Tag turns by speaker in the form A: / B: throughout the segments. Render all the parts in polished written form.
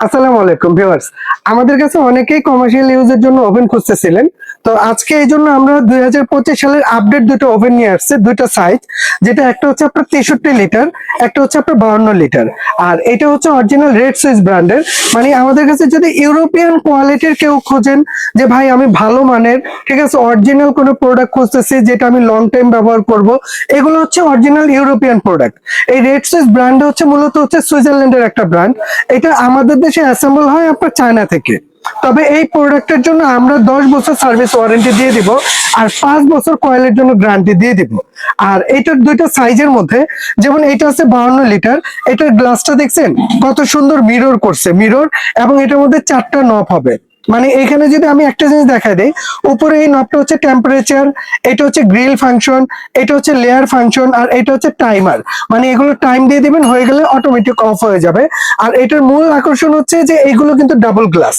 A: আসসালামু আলাইকুম ভিউয়ার্স। আমাদের কাছে অনেকেই কমার্শিয়াল ইউজের জন্য ওভেন খুঁজতেছিলেন। তো আজকে এই জন্য আমরা 2025 সালের আপডেট দুটো ওভেন নিয়ে আসছে, দুটো সাইজ। যেটা একটা হচ্ছে আপনার 63 লিটার, একটা হচ্ছে আপনার 52 লিটার। আর এটা হচ্ছে অরিজিনাল রেড সুইস ব্র্যান্ডের। মানে আমাদের কাছে যদি ইউরোপিয়ান কোয়ালিটির কেউ খোঁজেন যে ভাই আমি ভালো মানের, ঠিক আছে, অরিজিনাল কোনো প্রোডাক্ট খুঁজতেছি যেটা আমি লং টাইম ব্যবহার করব, এগুলো হচ্ছে অরিজিনাল ইউরোপিয়ান প্রোডাক্ট। এই রেড সুইস ব্র্যান্ড হচ্ছে মূলত হচ্ছে সুইজারল্যান্ডের একটা ব্র্যান্ড। এটা আমাদের দেশে অ্যাসেম্বল হয় আপনার চায়না থেকে। তবে এই প্রোডাক্টের জন্য আমরা 10 বছর সার্ভিস ওয়ারেন্টি দিয়ে দিব, আর 5 বছর কয়েলের জন্য গ্যারান্টি দিয়ে দিব। আর এটার দুইটা সাইজের মধ্যে, যেমন এটা আছে 52 লিটার, এটার গ্লাসটা দেখছেন কত সুন্দর মিরর করছে, মিরর, এবং এটার মধ্যে 4টা নব হবে। মানে এখানে যদি আমি একটা জিনিস দেখা দেই, উপরে এই নবটা হচ্ছে টেম্পারেচার, এটা হচ্ছে গ্রিল ফাংশন, এটা হচ্ছে লেয়ার ফাংশন, আর এটা হচ্ছে টাইমার। মানে এগুলো টাইম দিয়ে দিবেন, হয়ে গেলে অটোমেটিক অফ হয়ে যাবে। আর এটার মূল আকর্ষণ হচ্ছে যে এগুলো কিন্তু ডাবল গ্লাস।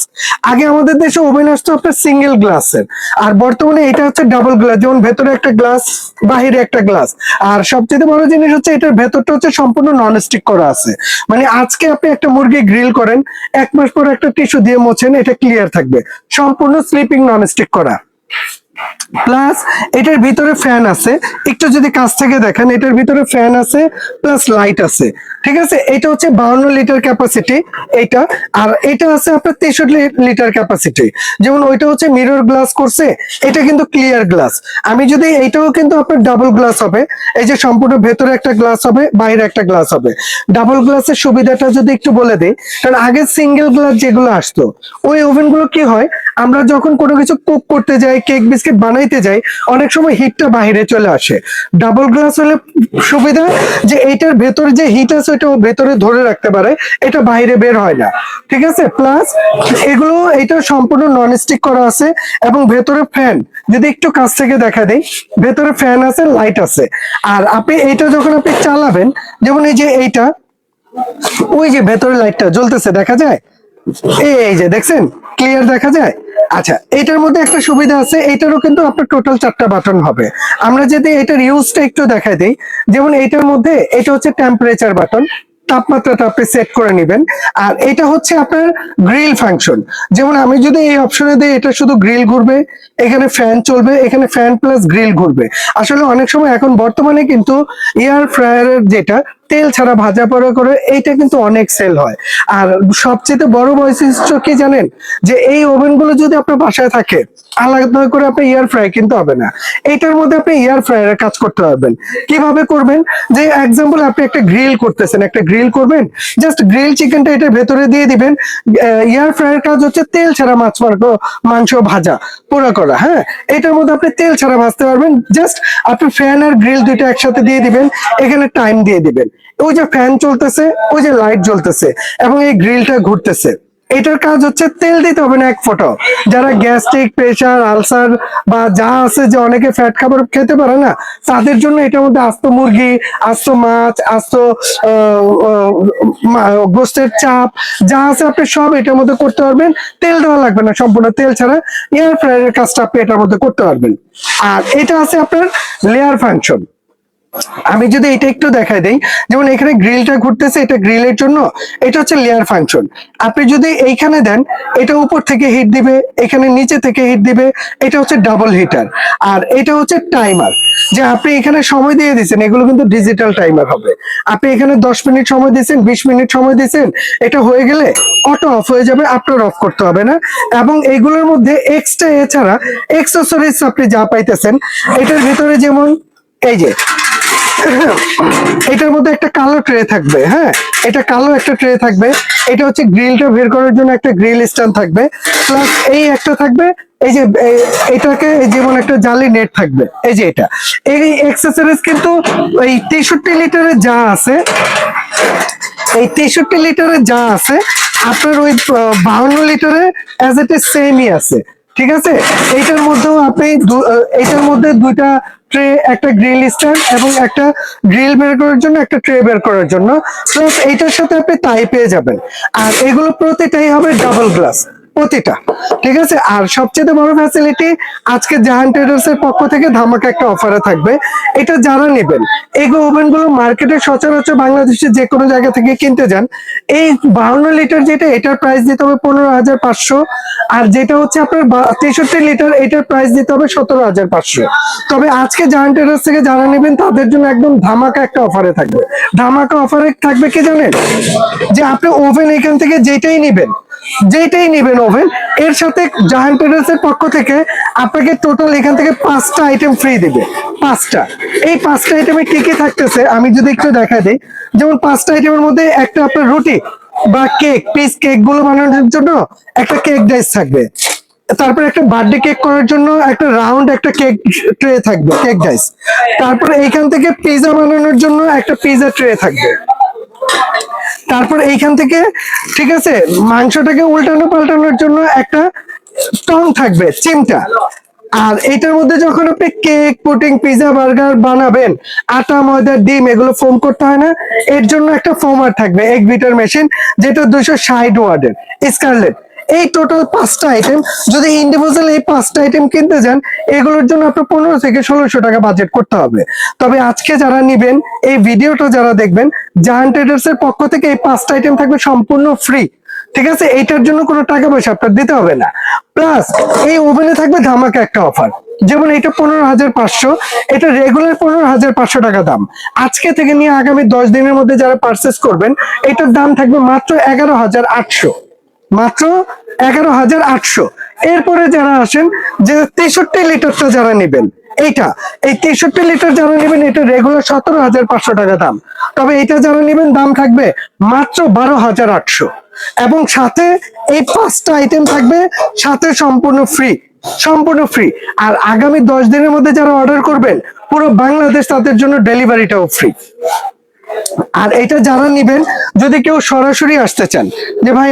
A: আগে আমাদের দেশে ওভেন আসতো আপনার সিঙ্গেল গ্লাসের, আর বর্তমানে এটা হচ্ছে ডাবল গ্লাস, যেমন ভেতরে একটা গ্লাস, বাহিরে একটা গ্লাস। আর সবচেয়ে বড় জিনিস হচ্ছে এটার ভেতরটা হচ্ছে সম্পূর্ণ নন স্টিক করা আছে। মানে আজকে আপনি একটা মুরগি গ্রিল করেন, 1 মাস পর একটা টিস্যু দিয়ে মোছেন, এটা ক্লিয়ার থাকবে। সম্পূর্ণ স্লিপিং নন স্টিক করা। প্লাস এটার ভিতরে ফ্যান আছে, একটু যদি কাছ থেকে দেখেন, এটার ভিতরে ফ্যান আছে প্লাস লাইট আছে। ঠিক আছে, এটা হচ্ছে 52 লিটার ক্যাপাসিটি এটা। আর এটা আছে আপনার 63 লিটার ক্যাপাসিটি। যেমন ওইটা হচ্ছে মিরর গ্লাস করছে, এটা কিন্তু ক্লিয়ার গ্লাস। আমি যদি এইটাও কিন্তু আপনার ডাবল গ্লাস হবে, এই যে সম্পূর্ণ ভেতরে একটা গ্লাস হবে, বাইরে একটা গ্লাস হবে। ডাবল গ্লাসের সুবিধাটা যদি একটু বলে দিই, কারণ আগে সিঙ্গেল গ্লাস যেগুলো আসতো, ওই ওভেনগুলো কি হয়, আমরা যখন কোনো কিছু কুক করতে যাই, কেক বিস্কিট বানাইতে যাই, অনেক সময় হিটটা বাইরে চলে আসে। ডাবল গ্লাস হলে সুবিধা যে এইটার ভেতরে যে হিট আছে ওটা ভেতরে ধরে রাখতে পারে, এটা বাইরে বের হয় না। ঠিক আছে, প্লাস এগুলো এটা সম্পূর্ণ নন স্টিক করা আছে, এবং ভেতরে ফ্যান যদি একটু কাছ থেকে দেখা দেই, ভেতরে ফ্যান আছে, লাইট আছে। আর আপনি এইটা যখন আপনি চালাবেন, যেমন এই যে এইটা, ওই যে ভেতরে লাইটটা জ্বলতেছে দেখা যায়, এই যে দেখছেন, ক্লিয়ার দেখা যায়। আচ্ছা, এটার মধ্যে একটা সুবিধা আছে, এটারও কিন্তু আপনার টোটাল 4টা বাটন হবে। আমরা যদি এটার ইউজটা একটু দেখাই দিই, যেমন এটার মধ্যে এটা হচ্ছে টেম্পারেচার বাটন, তাপমাত্রাটা আপনি সেট করে নেবেন। আর এটা হচ্ছে আপনার গ্রিল ফাংশন। যেমন আমি যদি এই অপশনে দিই, এটা শুধু গ্রিল ঘুরবে, এখানে ফ্যান চলবে, এখানে ফ্যান প্লাস গ্রিল ঘুরবে। আসলে অনেক সময় এখন বর্তমানে কিন্তু এয়ার ফ্রায়ারের যেটা তেল ছাড়া ভাজা পোড়া করে, এইটা কিন্তু অনেক সেল হয়। আর সবচেয়ে বড় বৈশিষ্ট্য কি জানেন, যে এই ওভেনগুলো যদি আপনার বাসায় থাকে, আলাদা করে আপনি এয়ার ফ্রাই কিনতে হবে না। এটার মধ্যে আপনি এয়ার ফ্রায়ারের কাজ করতে পারবেন। কিভাবে করবেন, যে এক্সাম্পল আপনি একটা গ্রিল করতেছেন, একটা গ্রিল করবেন, জাস্ট গ্রিল চিকেনটা এটার ভেতরে দিয়ে দিবেন। এয়ার ফ্রায়ার কাজ হচ্ছে তেল ছাড়া মাংস ভাজা পোড়া করা। হ্যাঁ, এটার মধ্যে আপনি তেল ছাড়া ভাজতে পারবেন। জাস্ট আপনি ফ্যান আর গ্রিল দুইটা একসাথে দিয়ে দিবেন, এখানে টাইম দিয়ে দিবেন, ওই যে ফ্যান চলতেছে, ওই যে লাইট জ্বলতেছে, এবং এই গ্রিলটা ঘুরতেছে। এটার কাজ হচ্ছে তেল দিতে হবে না এক ফোঁটাও। যারা গ্যাস্ট্রিক, প্রেশার, আলসার বা যা আছে, যে অনেকে ফ্যাট খাবার খেতে পারে না, তাদের জন্য এটার মধ্যে আস্ত মুরগি, আস্ত মাছ, আস্ত গোস্তের চাপ যা আছে আপনি সব এটার মধ্যে করতে পারবেন। তেল দেওয়া লাগবে না, সম্পূর্ণ তেল ছাড়া এয়ার ফ্রায়ারের কাজটা আপনি এটার মধ্যে করতে পারবেন। আর এটা আছে আপনার লেয়ার ফাংশন। আমি যদি এটা একটু দেখাই দেই, যেমন এখানে গ্রিলটা ঘুরতেছে, এটা গ্রিলের জন্য, এটা হচ্ছে লেয়ার ফাংশন। আপনি যদি এইখানে দেন, এটা উপর থেকে হিট দিবে, এখানে নিচে থেকে হিট দিবে, এটা হচ্ছে ডাবল হিটার। আর এটা হচ্ছে টাইমার, যে আপনি এখানে সময় দিয়ে দিচ্ছেন, এগুলো কিন্তু ডিজিটাল টাইমার হবে। আপনি এখানে 10 মিনিট সময় দিচ্ছেন, 20 মিনিট সময় দিচ্ছেন, এটা হয়ে গেলে অটো অফ হয়ে যাবে, আপনার অফ করতে হবে না। এবং এগুলোর মধ্যে এক্সট্রা এছাড়া এক্সেসরিজ আপনি যা পাইতেছেন এটার ভিতরে, যেমন এই যে এটার মধ্যে একটা কালো ট্রে থাকবে। হ্যাঁ, এটা কালো একটা ট্রে থাকবে। এটা হচ্ছে গ্রিলটা বের করার জন্য একটা গ্রিল স্ট্যান্ড থাকবে, প্লাস এই একটা থাকবে, এই যে এটাকে যেমন একটা জালি নেট থাকবে। এই যে এটা, এই অ্যাক্সেসরিজ কিন্তু এই 63 লিটারের যা আছে, এই 63 লিটারের যা আছে আপনার ওই 52 লিটারে অ্যাজ ইট ইজ সেমই আছে। ঠিক আছে, এইটার মধ্যেও আপনি এইটার মধ্যে দুইটা ট্রে, একটা গ্রিল স্ট্যান্ড এবং একটা গ্রিল বের করার জন্য, একটা ট্রে বের করার জন্য, প্লাস এইটার সাথে আপনি তাই পেয়ে যাবেন। আর এগুলো প্রতিটাই হবে ডাবল গ্লাস। প্রতিটা, ঠিক আছে। আর সবচেয়ে বড় ফ্যাসিলিটি আজকে জায়ান্ট ট্রেডার্স এর পক্ষ থেকে ধামাকা একটা অফারে থাকবে। এটা যারা নেবেন, এই ওভেন গুলো মার্কেটে সচরাচর বাংলাদেশে যে কোনো জায়গা থেকে কিনতে যান, এই 52 লিটার যেটা, এটার প্রাইস দিতে হবে 15,500। আর যেটা হচ্ছে আপনার 63 লিটার, এটার প্রাইস দিতে হবে 17,500। তবে আজকে জায়ান্ট ট্রেডার্স থেকে যারা নেবেন তাদের জন্য একদম ধামাকা একটা অফারে থাকবে। ধামাকা অফারে থাকবে কি জানেন, যে আপনি ওভেন এখান থেকে যেটাই নেবেন ওভেন, এর সাথে জায়ান্ট ট্রেডার্স এর পক্ষ থেকে আপনাকে টোটাল এখান থেকে 5টা আইটেম ফ্রি দিবে। 5টা, এই 5টা আইটেমে কি কি থাকতেছে আমি যদি একটু দেখা দিই। যেমন 5টা আইটেমের মধ্যে একটা আপনার রুটি বা কেক, পিস কেক গুলো বানানোর জন্য একটা কেক ডাইস থাকবে। তারপরে একটা বার্থডে কেক করার জন্য একটা রাউন্ড একটা কেক ট্রে থাকবে, কেক ডাইস। তারপরে এইখান থেকে পিজা বানানোর জন্য একটা পিজা ট্রে থাকবে। তারপর এইখান থেকে, ঠিক আছে, মাংসটাকে উল্টানো পাল্টানোর জন্য একটা টং থাকবে, চিমটা। আর এটার মধ্যে যখন আপনি কেক, পুডিং, পিজা, বার্গার বানাবেন, আটা, ময়দা, ডিম এগুলো ফোম করতে হয় না, এর জন্য একটা ফোমার থাকবে, এগ বিটার মেশিন, যেটা 260 ওয়াটের স্কারলেট। এই টোটাল 5টা আইটেম, যদি ইন্ডিভিজুয়াল এই 5টা আইটেম কিনতে যান, এগুলোর জন্য আপনার 15 থেকে 1600 টাকা বাজেট করতে হবে। তবে আজকে যারা নিবেন, এই ভিডিওটা যারা দেখবেন, জায়ান্ট ট্রেডার্স এর পক্ষ থেকে এই 5টা আইটেম থাকবে সম্পূর্ণ ফ্রি, ঠিক আছে। এইটার জন্য কোনো টাকা পয়সা আপনার দিতে হবে না। প্লাস এই ওভেনে থাকবে ধামাকা একটা অফার। যেমন এটা 15,500, এটা রেগুলার 15,500 টাকা দাম। আজকে থেকে নিয়ে আগামী 10 দিনের মধ্যে যারা পারচেস করবেন, এটার দাম থাকবে মাত্র 11,800, মাত্র 11,800। এরপরে যারা আসেন, যে 63 লিটারটা যারা নেবেন, এইটা, এই 63 লিটার যারা নেবেন, এটা রেগুলার 17,500 টাকা দাম। তবে এটা যারা নেবেন, দাম থাকবে মাত্র 12,800। এবং সাথে এই 5টা আইটেম থাকবে সাথে সম্পূর্ণ ফ্রি, সম্পূর্ণ ফ্রি। আর আগামী 10 দিনের মধ্যে যারা অর্ডার করবেন, পুরো বাংলাদেশ তাদের জন্য ডেলিভারিটাও ফ্রি। আর এটা যারা নিবেন, যদি কেউ সরাসরি আসতে চান, যে ভাই,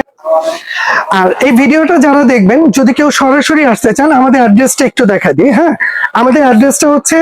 A: আর এই ভিডিওটা যারা দেখবেন, যদি কেউ সরাসরি আসতে চান, আমাদের অ্যাড্রেসটা একটু দেখা দিই। হ্যাঁ, আমাদের অ্যাড্রেসটা হচ্ছে,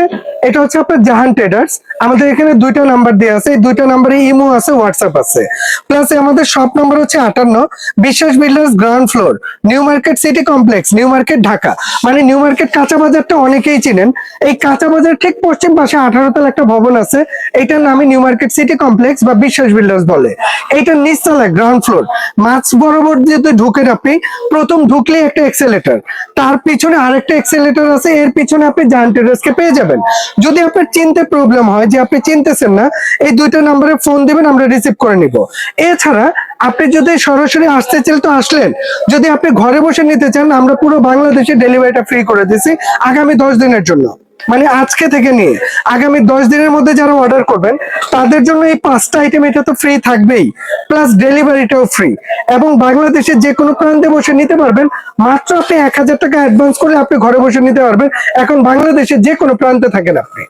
A: এটা হচ্ছে আপনার জাহান ট্রেডার্স। আমাদের এখানে 2টা নাম্বার দেওয়া আছে, এই 2টা নাম্বারে ইমো আছে, হোয়াটসঅ্যাপ আছে। প্লাস আমাদের শপ নাম্বার হচ্ছে 58 বিশ্বাস builders, ground floor, new market city complex, new market, Dhaka. মানে নিউ মার্কেট কাঁচা বাজারটা অনেকেই চিনেন। এই কাঁচা বাজার ঠিক পশ্চিম পাশে 18 তলা একটা ভবন আছে, এইটার নামে নিউ মার্কেট সিটি কমপ্লেক্স বা বিশ্বাস বিল্ডার্স বলে। এইটার নিচতলায় গ্রাউন্ড ফ্লোর, মাছ বরাবর যেতে ঢুকেন আপনি, প্রথম ঢুকলেই একটা এক্সেলেটর, তার পিছনে আরেকটা এক্সেলেটর আছে, এর পিছনে আপনি জায়ান্ট ট্রেডার্সকে পেয়ে যাবেন। যদি আপনার চিনতে প্রবলেম হয়, যে আপনি চিনতেছেন না, এই 2টা নম্বরে ফোন দিবেন, আমরা রিসিভ করে নিব। এছাড়া আপনি যদি সরাসরি আসতে চান তো আসলেন, যদি আপনি ঘরে বসে নিতে চান, আমরা পুরো বাংলাদেশে ডেলিভারিটা ফ্রি করে দিছি আগামী 10 দিনের জন্য। মানে আজকে থেকে নিয়ে আগামী 10 দিনের মধ্যে যারা অর্ডার করবেন, তাদের জন্য এই 5টা আইটেম এটা তো ফ্রি থাকবেই, প্লাস ডেলিভারিটাও ফ্রি। এবং বাংলাদেশের যে কোনো প্রান্তে বসে নিতে পারবেন। মাত্র আপনি 1,000 টাকা অ্যাডভান্স করে আপনি ঘরে বসে নিতে পারবেন। এখন বাংলাদেশের যে কোনো প্রান্তে থাকেন আপনি।